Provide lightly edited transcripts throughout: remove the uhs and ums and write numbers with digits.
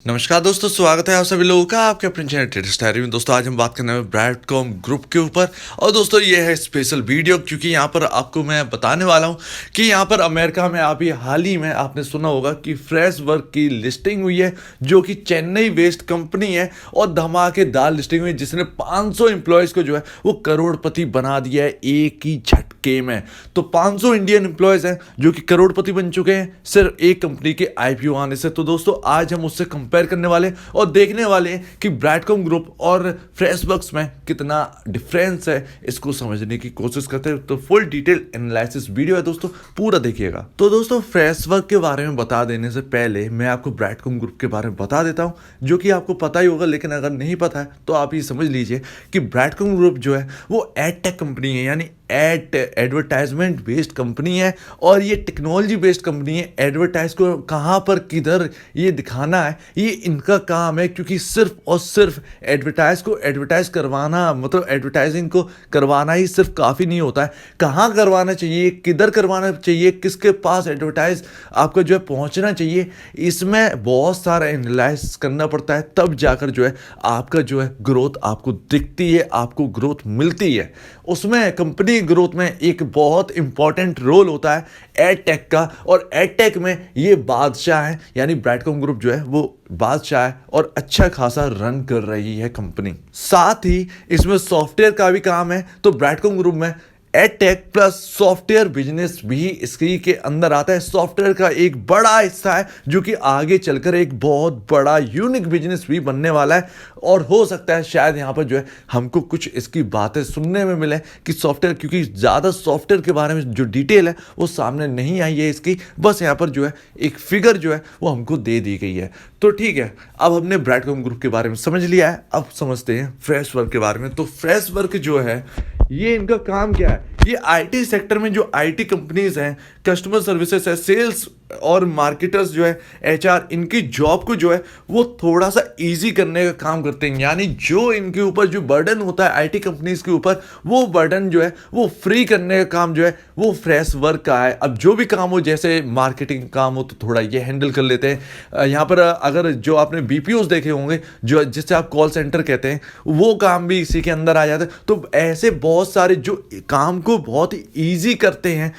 नमस्कार दोस्तों, स्वागत है आप सभी लोगों का आपके अपने चैनल ट्रेडर्स डायरी में। दोस्तों आज हम बात करने में ब्रैडकॉम ग्रुप के ऊपर। और दोस्तों ये है स्पेशल वीडियो क्योंकि यहाँ पर आपको मैं बताने वाला हूँ कि यहाँ पर अमेरिका में अभी हाल ही में आपने सुना होगा कि फ्रेशवर्क की लिस्टिंग हुई है, जो कि चेन्नई बेस्ड कंपनी है और धमाकेदार लिस्टिंग हुई है, जिसने 500 एम्प्लॉयज़ को जो है वो करोड़पति बना दिया है एक ही झटके में। तो 500 इंडियन एम्प्लॉयज़ हैं जो कि करोड़पति बन चुके हैं सिर्फ एक कंपनी के आईपीओ आने से। तो दोस्तों आज हम उससे कंपेयर करने वाले और देखने वाले हैं कि ब्रैडकॉम ग्रुप और फ्रेशवर्क्स में कितना डिफरेंस है, इसको समझने की कोशिश करते हैं। तो फुल डिटेल एनालिसिस वीडियो है दोस्तों, पूरा देखिएगा। तो दोस्तों फ्रेशवर्क के बारे में बता देने से पहले मैं आपको ब्रैडकॉम ग्रुप के बारे में बता देता हूं, जो कि आपको पता ही होगा, लेकिन अगर नहीं पता है तो आप ये समझ लीजिए कि ब्रैडकॉम ग्रुप जो है वो एडटेक कंपनी है, यानी एडवर्टाइजमेंट बेस्ड कंपनी है और ये टेक्नोलॉजी बेस्ड कंपनी है। एडवर्टाइज को कहाँ पर किधर ये दिखाना है, ये इनका काम है, क्योंकि सिर्फ और सिर्फ एडवर्टाइज को एडवर्टाइज करवाना, मतलब एडवर्टाइजिंग को करवाना ही सिर्फ काफ़ी नहीं होता है। कहाँ करवाना चाहिए, किधर करवाना चाहिए, किसके पास एडवर्टाइज आपका जो है पहुँचना चाहिए, इसमें बहुत सारा एनालाइसिस करना पड़ता है, तब जाकर जो है आपका जो है ग्रोथ आपको दिखती है, आपको ग्रोथ मिलती है। उसमें कंपनी ग्रोथ में एक बहुत इंपॉर्टेंट रोल होता है एडटेक का, और एडटेक में ये बादशाह है, यानी ब्रैडकॉम ग्रुप जो है वो बादशाह है और अच्छा खासा रन कर रही है कंपनी। साथ ही इसमें सॉफ्टवेयर का भी काम है, तो ब्रैडकॉम ग्रुप में एडटेक प्लस सॉफ्टवेयर बिजनेस भी इसके के अंदर आता है। सॉफ्टवेयर का एक बड़ा हिस्सा है जो कि आगे चलकर एक बहुत बड़ा यूनिक बिजनेस भी बनने वाला है, और हो सकता है शायद यहाँ पर जो है हमको कुछ इसकी बातें सुनने में मिले कि सॉफ्टवेयर, क्योंकि ज़्यादा सॉफ्टवेयर के बारे में जो डिटेल है वो सामने नहीं आई है इसकी, बस यहाँ पर जो है एक फिगर जो है वो हमको दे दी गई है। तो ठीक है, अब हमने ब्रैडकॉम ग्रुप के बारे में समझ लिया है, अब समझते हैं फ्रेशवर्क के बारे में। तो फ्रेशवर्क जो है ये इनका काम क्या है, ये आईटी सेक्टर में जो आईटी कंपनीज हैं, कस्टमर सर्विसेज है, सेल्स और मार्केटर्स जो है, एचआर, इनकी जॉब को जो है वो थोड़ा सा इजी करने का काम करते हैं। यानी जो इनके ऊपर जो बर्डन होता है आईटी कंपनीज के ऊपर, वो बर्डन जो है वो फ्री करने का काम जो है वो फ्रेशवर्क का है। अब जो भी काम हो, जैसे मार्केटिंग काम हो तो थोड़ा ये हैंडल कर लेते हैं। यहाँ पर अगर जो आपने बीपीओस देखे होंगे, जो जिससे आप कॉल सेंटर कहते हैं, वो काम भी इसी के अंदर आ जाता है। तो ऐसे बहुत सारे जो काम को बहुत ही ईजी करते हैं,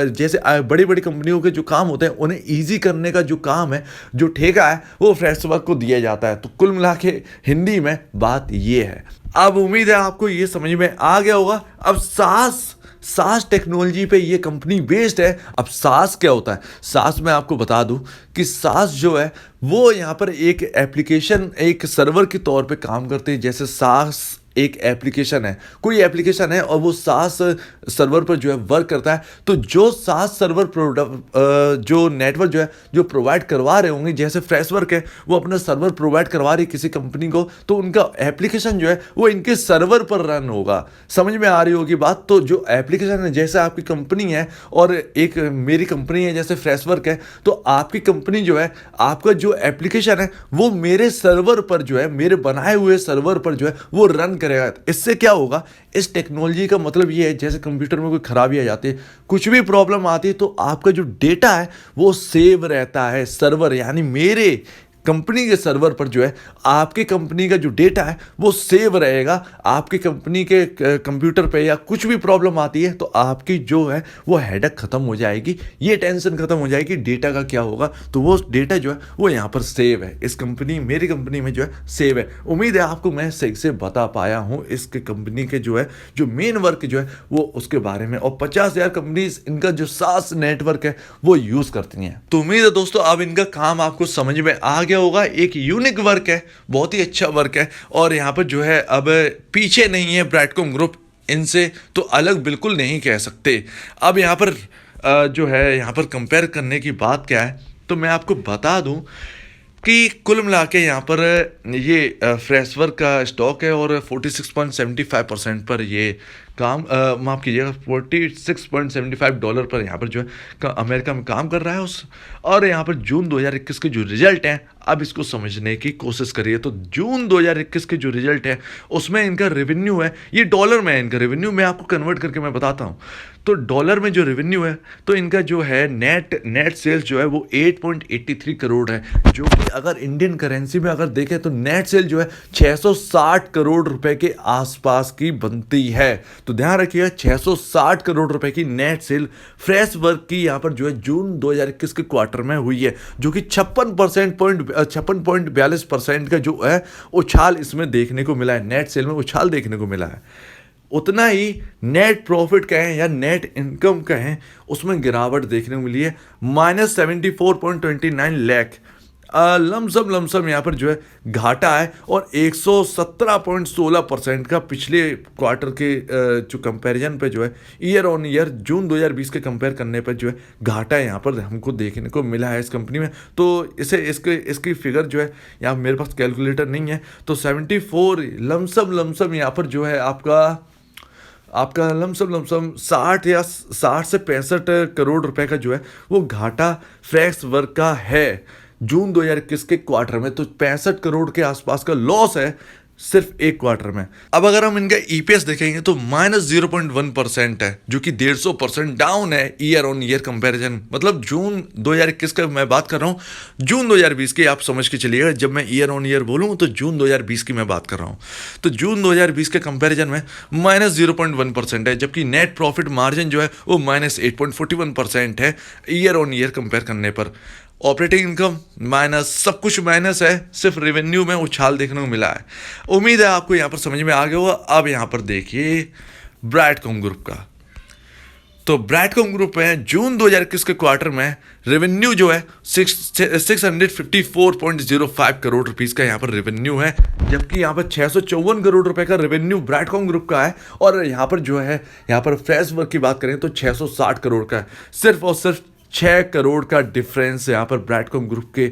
जैसे बड़ी बड़ी कंपनियों के जो काम होते हैं उन्हें ईजी करने का जो काम है, जो ठेका है, वो फ्रेशवर्क को दिया जाता है। तो कुल मिला के हिंदी में बात ये है। अब उम्मीद है आपको ये समझ में आ गया होगा। अब सास टेक्नोलॉजी पे ये कंपनी बेस्ड है। अब सास क्या होता है, सास मैं आपको बता दूं कि सास जो है वो यहाँ पर एक एप्लीकेशन, एक सर्वर के तौर पे काम करते हैं। जैसे सास एक एप्लीकेशन है, कोई एप्लीकेशन है और वो सास सर्वर पर जो है वर्क करता है। तो जो सास सर्वर जो नेटवर्क जो है जो प्रोवाइड करवा रहे होंगे, जैसे फ्रेशवर्क है वो अपना सर्वर प्रोवाइड करवा रही है किसी कंपनी को, तो उनका एप्लीकेशन जो है वो इनके सर्वर पर रन होगा। समझ में आ रही होगी बात। तो जो एप्लीकेशन है, जैसे आपकी कंपनी है और एक मेरी कंपनी है जैसे फ्रेशवर्क है, तो आपकी कंपनी जो है, आपका जो एप्लीकेशन है वो मेरे सर्वर पर जो है, मेरे बनाए हुए सर्वर पर जो है वो रन करेगा। इससे क्या होगा, इस टेक्नोलॉजी का मतलब ये है, जैसे कंप्यूटर में कोई खराबी आ जाती है, कुछ भी प्रॉब्लम आती है, तो आपका जो डेटा है वो सेव रहता है सर्वर, यानी मेरे कंपनी के सर्वर पर जो है आपके कंपनी का जो डेटा है वो सेव रहेगा। आपकी कंपनी के कंप्यूटर पे या कुछ भी प्रॉब्लम आती है तो आपकी जो है वो हेडेक खत्म हो जाएगी, ये टेंशन खत्म हो जाएगी, डेटा का क्या होगा। तो वो डेटा जो है वो यहाँ पर सेव है, इस कंपनी, मेरी कंपनी में जो है सेव है। उम्मीद है आपको मैं सही से बता पाया हूँ इसके कंपनी के जो है जो मेन वर्क जो है वो उसके बारे में। और 50,000 कंपनीज इनका जो सास नेटवर्क है वो यूज़ करती हैं। तो उम्मीद है दोस्तों अब इनका काम आपको समझ में आ होगा। एक यूनिक वर्क है, बहुत ही अच्छा वर्क है, और यहाँ पर जो है अब पीछे नहीं है ब्रैडकॉम ग्रुप, इनसे तो अलग बिल्कुल नहीं कह सकते। अब यहाँ पर जो है यहाँ पर कंपेयर करने की बात क्या है, तो मैं आपको बता दूं कि कुल मिला के यहाँ पर ये फ्रेशवर्क का स्टॉक है और 46.75% पर ये माफ़ कीजिएगा $46.75 पर यहाँ पर जो है अमेरिका में काम कर रहा है उस। और यहाँ पर जून 2021 के जो रिजल्ट हैं, अब इसको समझने की कोशिश करिए। तो जून 2021 के जो रिजल्ट है उसमें इनका रेवेन्यू है, ये डॉलर में है इनका रेवेन्यू, मैं आपको कन्वर्ट करके मैं बताता हूँ। तो डॉलर में जो रेवेन्यू है तो इनका जो है नेट सेल्स जो है वो 8.83 करोड़ है, जो कि अगर इंडियन करेंसी में अगर देखें तो नेट सेल जो है 660 करोड़ रुपए के आसपास की बनती है। तो ध्यान रखिएगा 660 करोड़ रुपए की नेट सेल फ्रेश वर्क की यहाँ पर जो है जून 2021 के क्वार्टर में हुई है, जो कि 56.42% का जो है उछाल इसमें देखने को मिला है, नेट सेल में उछाल देखने को मिला है। उतना ही नेट प्रॉफिट कहें या नेट इनकम कहें उसमें गिरावट देखने को मिली है, -74.29 लाख। लमसम यहाँ पर जो है घाटा है, और 117.16% का पिछले क्वार्टर के जो कंपैरिजन पे जो है ईयर ऑन ईयर जून 2020 के कंपेयर करने पर जो है घाटा यहाँ पर हमको देखने को मिला है इस कंपनी में। तो इसकी फिगर जो है यहाँ मेरे पास कैलकुलेटर नहीं है, तो 74 लमसम यहाँ पर जो है आपका लमसम 60 से 65 करोड़ रुपए का जो है वो घाटा फ्रेश वर्क का है जून 2021 के क्वार्टर में। तो 65 करोड़ के आसपास का लॉस है सिर्फ एक क्वार्टर में। अब अगर हम इनका ईपीएस देखेंगे तो -0.1% है, जो कि 150% डाउन है ईयर ऑन ईयर कंपैरिजन। मतलब जून 2021 का मैं बात कर रहा हूँ, जून 2020 की आप समझ के चलिएगा, जब मैं ईयर ऑन ईयर बोलूँ तो जून 2020 की मैं बात कर रहा हूँ। तो जून 2020 के कंपैरिजन में -0.1% है, जबकि नेट प्रॉफिट मार्जिन जो है वो -8.41% है ईयर ऑन ईयर कंपेयर करने पर। ऑपरेटिंग इनकम माइनस, सब कुछ माइनस है, सिर्फ रेवेन्यू में उछाल देखने को मिला है। उम्मीद है आपको यहाँ पर समझ में आ गया होगा। अब यहाँ पर देखिए ब्रैडकॉम ग्रुप का। तो ब्रैडकॉम ग्रुप में जून 2021 के क्वार्टर में रेवेन्यू जो है 654.05 करोड़ रुपीस का यहाँ पर रेवेन्यू है, जबकि यहाँ पर 654 करोड़ रुपए का रेवेन्यू ब्रैडकॉम ग्रुप का है। और यहाँ पर जो है यहाँ पर फ्रेश वर्क की बात करें तो 660 करोड़ का है। सिर्फ और सिर्फ 6 करोड़ का डिफरेंस यहाँ पर ब्रैडकॉम ग्रुप के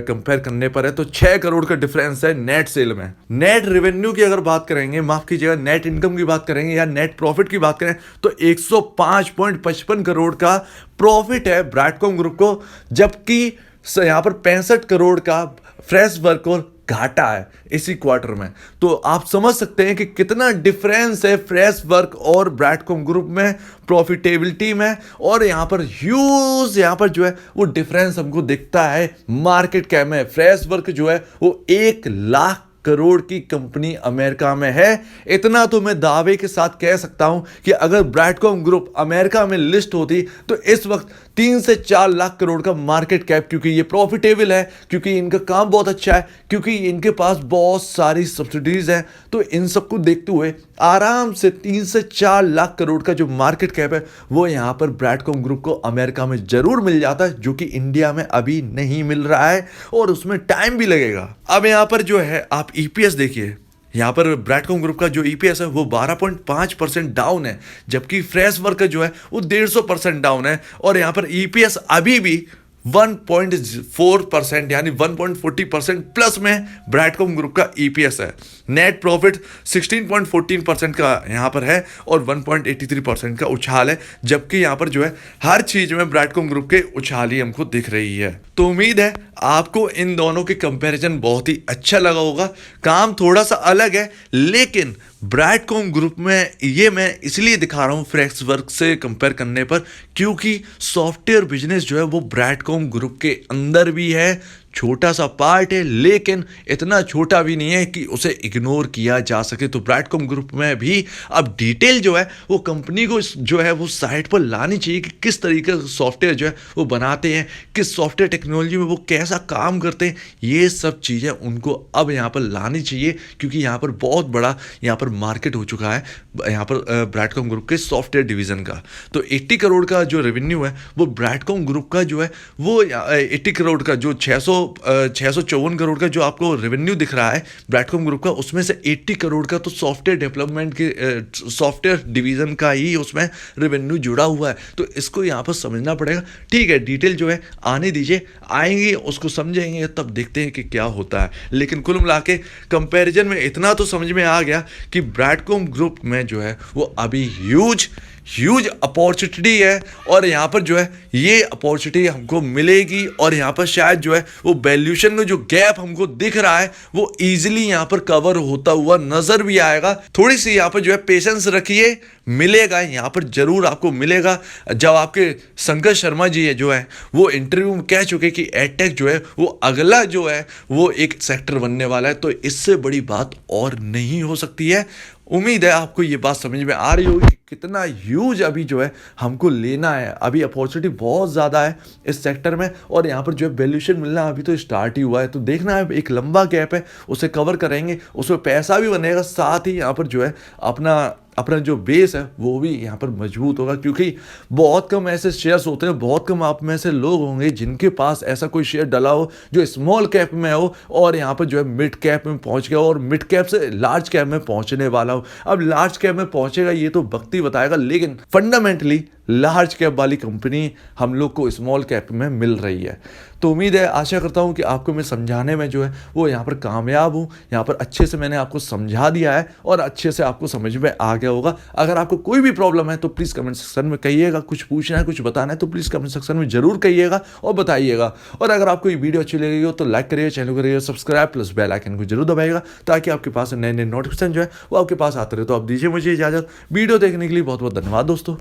कंपेयर करने पर है। तो 6 करोड़ का डिफरेंस है नेट सेल में। नेट रेवेन्यू की अगर बात करेंगे, माफ कीजिएगा, नेट इनकम की बात करेंगे या नेट प्रॉफिट की बात करें तो 105.55 करोड़ का प्रॉफिट है ब्रैडकॉम ग्रुप को, जबकि यहाँ पर 65 करोड़ का फ्रेश वर्क और घाटा है इसी क्वार्टर में। तो आप समझ सकते हैं कि कितना डिफरेंस है फ्रेश वर्क और ब्रैडकॉम ग्रुप में प्रॉफिटेबिलिटी में। और यहाँ पर ह्यूज यहाँ पर जो है वो डिफरेंस हमको दिखता है मार्केट कैप में। फ्रेश वर्क जो है वो 1 लाख करोड़ की कंपनी अमेरिका में है। इतना तो मैं दावे के साथ कह सकता हूं कि अगर ब्रैडकॉम ग्रुप अमेरिका में लिस्ट होती तो इस वक्त 3 से 4 लाख करोड़ का मार्केट कैप, क्योंकि ये प्रॉफिटेबल है, क्योंकि इनका काम बहुत अच्छा है, क्योंकि इनके पास बहुत सारी सब्सिडीज हैं। तो इन सबको देखते हुए आराम से 3 से 4 लाख करोड़ का जो मार्केट कैप है वो यहाँ पर ब्रैडकॉम ग्रुप को अमेरिका में जरूर मिल जाता है, जो कि इंडिया में अभी नहीं मिल रहा है और उसमें टाइम भी लगेगा। अब यहाँ पर जो है आप ईपीएस देखिए, यहाँ पर ब्रैडकॉम ग्रुप का जो ईपीएस है वो 12.5% डाउन है, जबकि फ्रेश वर्क का जो है वो 150% डाउन है। और यहाँ पर ईपीएस अभी भी 1.4% यानी 1.40% प्लस में ब्रैडकॉम ग्रुप का ईपीएस है। नेट प्रॉफिट 16.14% का यहाँ पर है और 1.83% का उछाल है, जबकि यहाँ पर जो है हर चीज में ब्रैडकॉम ग्रुप के उछाल ही हमको दिख रही है। तो उम्मीद है आपको इन दोनों के कंपैरिजन बहुत ही अच्छा लगा होगा। काम थोड़ा सा अलग है, लेकिन ब्रैडकॉम ग्रुप में ये मैं इसलिए दिखा रहा हूँ फ्रेश वर्क से कंपेयर करने पर, क्योंकि सॉफ्टवेयर बिजनेस जो है वो ब्रैडकॉम ग्रुप के अंदर भी है। छोटा सा पार्ट है, लेकिन इतना छोटा भी नहीं है कि उसे इग्नोर किया जा सके। तो ब्रैडकॉम ग्रुप में भी अब डिटेल जो है वो कंपनी को जो है वो साइट पर लानी चाहिए कि किस तरीके से सॉफ्टवेयर जो है वो बनाते हैं, किस सॉफ्टवेयर टेक्नोलॉजी में वो कैसा काम करते हैं, ये सब चीज़ें उनको अब यहाँ पर लानी चाहिए, क्योंकि यहाँ पर बहुत बड़ा यहाँ पर मार्केट हो चुका है यहाँ पर ब्रैडकॉम ग्रुप के सॉफ्टवेयर डिवीज़न का। तो 80 करोड़ का जो रेवेन्यू है वो ब्रैडकॉम ग्रुप का जो है वो 80 करोड़ का जो 600 654 करोड़ का जो आपको रेवेन्यू दिख रहा है ब्रैडकॉम ग्रुप का, उसमें से 80 करोड़ का तो सॉफ्टवेयर डेवलपमेंट के सॉफ्टवेयर डिवीजन का ही उसमें रेवेन्यू जुड़ा हुआ है। तो इसको यहाँ पर समझना पड़ेगा। ठीक है, डिटेल जो है आने दीजिए, आएंगे उसको समझेंगे तब देखते हैं कि क्या होता है। लेकिन कुल मिला के कंपेरिजन में इतना तो समझ में आ गया कि ब्रैडकॉम ग्रुप में जो है वो अभी ह्यूज अपॉर्चुनिटी है, और यहाँ पर जो है ये अपॉर्चुनिटी हमको मिलेगी, और यहाँ पर शायद जो है वो वैल्यूएशन में जो गैप हमको दिख रहा है वो इजीली यहाँ पर कवर होता हुआ नजर भी आएगा। थोड़ी सी यहाँ पर जो है पेशेंस रखिए, मिलेगा यहाँ पर जरूर आपको मिलेगा। जब आपके शंकर शर्मा जी है जो है वो इंटरव्यू में कह चुके कि एडटेक जो है वो अगला जो है वो एक सेक्टर बनने वाला है, तो इससे बड़ी बात और नहीं हो सकती है। उम्मीद है आपको ये बात समझ में आ रही होगी कि कितना ह्यूज अभी जो है हमको लेना है। अभी अपॉर्चुनिटी बहुत ज़्यादा है इस सेक्टर में, और यहाँ पर जो है वैल्यूएशन मिलना अभी तो स्टार्ट ही हुआ है। तो देखना है, एक लंबा गैप है, उसे कवर करेंगे, उसमें पैसा भी बनेगा, साथ ही यहाँ पर जो है अपना जो बेस है वो भी यहाँ पर मजबूत होगा। क्योंकि बहुत कम ऐसे शेयर्स होते हैं, बहुत कम आप में से लोग होंगे जिनके पास ऐसा कोई शेयर डला हो जो स्मॉल कैप में हो और यहाँ पर जो है मिड कैप में पहुँच गया, और मिड कैप से लार्ज कैप में पहुँचने वाला हो। अब लार्ज कैप में पहुँचेगा ये तो वक्त ही बताएगा, लेकिन फंडामेंटली लार्ज कैप वाली कंपनी हम लोग को स्मॉल कैप में मिल रही है। तो उम्मीद है, आशा करता हूँ कि आपको मैं समझाने में जो है वो यहाँ पर कामयाब हूँ। यहाँ पर अच्छे से मैंने आपको समझा दिया है और अच्छे से आपको समझ में आ गया होगा। अगर आपको कोई भी प्रॉब्लम है तो प्लीज़ कमेंट सेक्शन में कहिएगा, कुछ पूछना है, कुछ बताना है तो प्लीज़ कमेंट सेक्शन में जरूर कहिएगा और बताइएगा। और अगर आपको ये वीडियो अच्छी लगी हो तो लाइक करिए, चैनल करिए सब्सक्राइब, प्लस बेल आइकन को जरूर दबाइएगा ताकि आपके पास नए नए नोटिफिकेशन जो है वो आपके पास आते रहे। तो आप दीजिए मुझे इजाज़त। वीडियो देखने के लिए बहुत बहुत धन्यवाद दोस्तों।